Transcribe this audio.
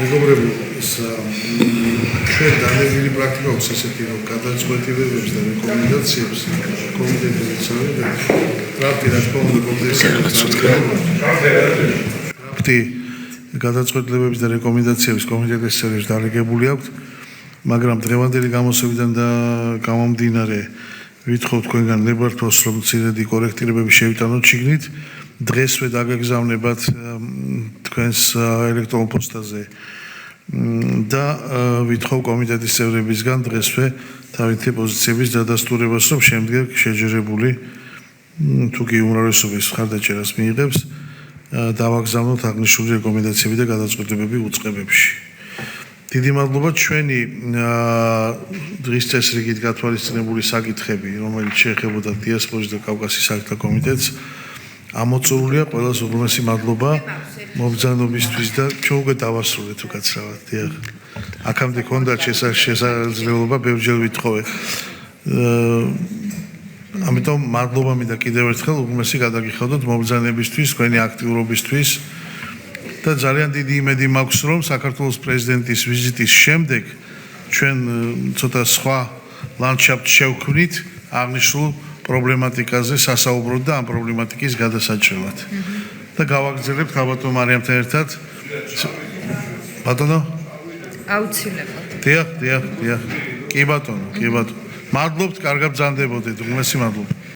მეგობრებო, ჩვენ დანერგილი პრაქტიკა აქვს ესეთი, რომ გადაწყვეტილებებს და რეკომენდაციებს კომიტეტი იცავდა. პრაქტი რა თქმა უნდა გადაწყვეტილებების და რეკომენდაციების კომიტეტის წევრებს დალეგებული აქვთ, მაგრამ დღევანდელი გამოსვლიდან და გამომდინარე ვითხოვთ თქვენგან ნებართვას, რომ მცირედი კორექტირებები შევიტანოთ შიგნით. დღესვე დაგეგზავნებათ თქვენს ელექტრონულ პოსტაზე და ვითხოვ კომიტეტის წევრებისგან დღესვე თავითი პოზიციების დადასტურებას, რომ შემდეგ შეჯერებული თუ კი უმრავლესობის მხარდაჭერას მიიღებს, დავაგზავნოთ აღნიშნული რეკომენდაციები და გადაწყვეტილებები უწყებებში. დიდი მადლობა ჩვენი დღის წესრიგით გათვალისწინებული საკითხები, რომელიც შეეხებოდა დიასპორის და კავკასიის საქმეთა კომიტეტს, ამოწურულია. ყველას უღრმესი მადლობა მობრძანებისთვის და ჩვენ უკვე დავასრულეთ უკაცრავად. დიახ. აქამდე ქონდა შესაძლებლობა ბევრჯერ ვითხოვე. ამიტომ მადლობა მინდა კიდევ ერთხელ უღრმესი გადაგიხადოთ მობრძანებისთვის, თქვენი აქტიურობისთვის და ძალიან დიდი იმედი მაქვს, რომ საქართველოს პრეზიდენტის ვიზიტის შემდეგ ჩვენ ცოტა სხვა ლანდშაფტს შევქმნით აღნიშნულ პრობლემატიკაზე სასაუბროდ და ამ პრობლემატიკის გადასაჭრელად. და გავაგრძელებთ ალბათ მარიამთან ერთად. ბატონო? აუცილებლად. დიახ. კი ბატონო. მადლობთ, კარგად ბრძანდებოდეთ. უღრმესი მადლობა.